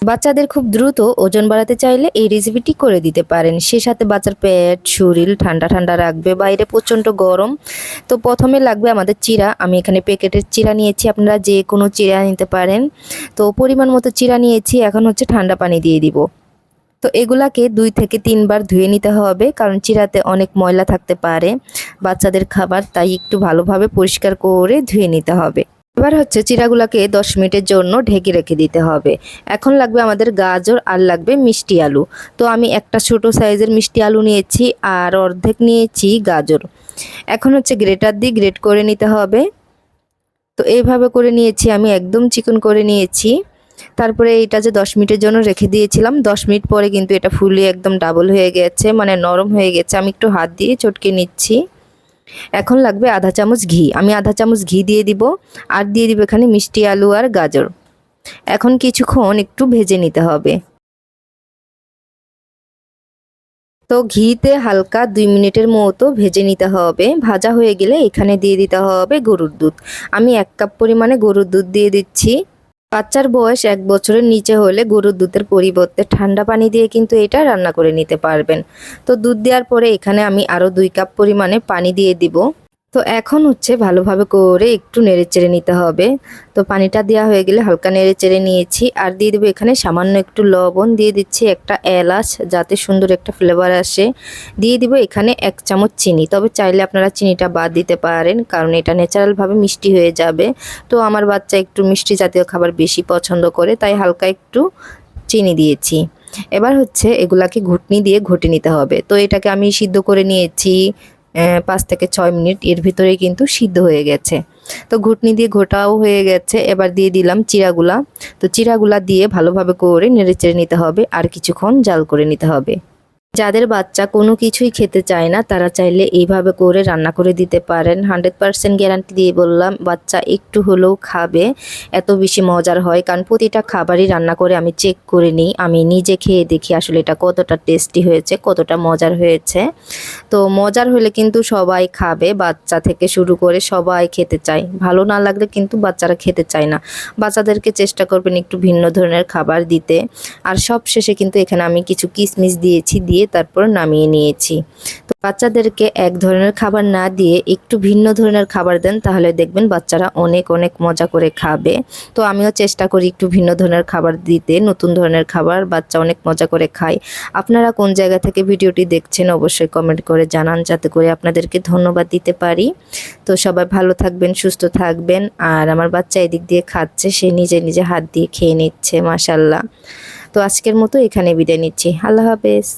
বাচ্চাদের খুব দ্রুত ওজন বাড়াতে চাইলে এই রেসিপিটি করে দিতে পারেন। সে সাথে বাচ্চার পেট শরীর ঠান্ডা ঠান্ডা রাখবে, বাইরে প্রচণ্ড গরম। তো প্রথমে লাগবে আমাদের চিড়া। আমি এখানে প্যাকেটের চিড়া নিয়েছি, আপনারা যে কোনো চিড়া নিতে পারেন। তো পরিমাণ মতো চিড়া নিয়েছি, এখন হচ্ছে ঠান্ডা পানি দিয়ে দিব। তো এগুলাকে 2 থেকে 3 বার ধুয়ে নিতে হবে, কারণ চিড়াতে অনেক ময়লা থাকতে পারে, বাচ্চাদের খাবার, তাই একটু ভালোভাবে পরিষ্কার করে ধুয়ে নিতে হবে। এবার হচ্ছে চিড়াগুলাকে 10 মিনিটের জন্য ঢেকে রেখে দিতে হবে। এখন লাগবে আমাদের গাজর আর লাগবে মিষ্টি আলু। তো আমি একটা ছোট সাইজের মিষ্টি আলু নিয়েছি আর অর্ধেক নিয়েছি গাজর। এখন হচ্ছে গ্রেটার দিয়ে গ্রেট করে নিতে হবে। তো এইভাবে করে নিয়েছি, আমি একদম চিকন করে নিয়েছি। তারপরে এটা যে 10 মিনিটের জন্য রেখে দিয়েছিলাম, 10 মিনিট পরে কিন্তু এটা ফুলে একদম ডাবল হয়ে গেছে, মানে নরম হয়ে গেছে। আমি একটু হাত দিয়ে চটকে নিচ্ছি। এখন লাগবে আধা চামচ ঘি, আমি আধা চামচ ঘি দিয়ে দিব। আর দিয়ে দিব এখানে মিষ্টি আলু আর গাজর। এখন কিছুক্ষণ একটু ভেজে নিতে হবে। তো ঘিতে হালকা 2 মিনিটের মতো ভেজে নিতে হবে। ভাজা হয়ে গেলে এখানে দিয়ে দিতে হবে গরুর দুধ। আমি 1 কাপ পরিমাণে গরুর দুধ দিয়ে দিচ্ছি। বাচ্চার বয়স 1 বছরের নিচে হলে গরুর দুধের পরিবর্তে ঠান্ডা পানি দিয়ে কিন্তু এটা রান্না করে নিতে পারবেন। তো দুধ দেওয়ার পরে এখানে আমি আরও 2 কাপ পরিমাণে পানি দিয়ে দিব। তো এখন হচ্ছে ভালোভাবে করে একটু নেড়েচেড়ে নিতে হবে। তো পানিটা দেওয়া হয়ে গেলে হালকা নেড়েচেড়ে নিয়েছি। আর দিয়ে দেবো এখানে সামান্য একটু লবণ, দিয়ে দিচ্ছি একটা এলাচ যাতে সুন্দর একটা ফ্লেভার আসে। দিয়ে দিব এখানে 1 চামচ চিনি, তবে চাইলে আপনারা চিনিটা বাদ দিতে পারেন, কারণ এটা ন্যাচারালভাবে মিষ্টি হয়ে যাবে। তো আমার বাচ্চা একটু মিষ্টি জাতীয় খাবার বেশি পছন্দ করে, তাই হালকা একটু চিনি দিয়েছি। এবার হচ্ছে এগুলাকে ঘুটনি দিয়ে ঘুটে নিতে হবে। তো এটাকে আমি সিদ্ধ করে নিয়েছি 5 থেকে 6 মিনিট, এর ভিতরেই কিন্তু সিদ্ধ হয়ে গেছে। তো ঘুটনি দিয়ে ঘোটাও হয়ে গেছে। এবার দিয়ে দিলাম চিড়াগুলা। তো চিড়াগুলা দিয়ে ভালোভাবে করে নেড়েচেড়ে নিতে হবে আর কিছুক্ষণ জাল করে নিতে হবে। যাদের বাচ্চা কোনো কিছুই খেতে চায় না, তারা চাইলে এইভাবে করে রান্না করে দিতে পারেন। 100% গ্যারান্টি দিয়ে বললাম, বাচ্চা একটু হলেও খাবে। এত বেশি মজার হয়, কারণ প্রতিটা খাবারই রান্না করে আমি চেক করে নিই। আমি নিজে খেয়ে দেখি আসলে এটা কতটা টেস্টি হয়েছে, কতটা মজার হয়েছে। তো মজার হলে কিন্তু সবাই খাবে, বাচ্চা থেকে শুরু করে সবাই খেতে চায়। ভালো না লাগলে কিন্তু বাচ্চারা খেতে চায় না। বাচ্চাদেরকে চেষ্টা করবেন একটু ভিন্ন ধরনের খাবার দিতে। আর সব শেষে কিন্তু এখানে আমি কিছু কিশমিশ দিয়েছি, দিয়ে তারপর নামিয়ে নিয়েছি। তো বাচ্চাদেরকে এক ধরনের খাবার না দিয়ে একটু ভিন্ন ধরনের খাবার দেন, তাহলে দেখবেন বাচ্চারা অনেক অনেক মজা করে খাবে। তো আমিও চেষ্টা করি একটু ভিন্ন ধরনের খাবার দিতে, নতুন ধরনের খাবার, বাচ্চা অনেক মজা করে খায়। আপনারা কোন জায়গা থেকে ভিডিওটি দেখছেন অবশ্যই কমেন্ট করে জানান, যাতে করে আপনাদেরকে ধন্যবাদ দিতে পারি। তো সবাই ভালো থাকবেন, সুস্থ থাকবেন। আর আমার বাচ্চা এদিক দিয়ে খাচ্ছে, সে নিজে নিজে হাত দিয়ে খেয়ে নিচ্ছে, মাশাআল্লাহ। তো আজকের মতো এখানে বিদায় নিচ্ছি। আল্লাহ হাফেজ।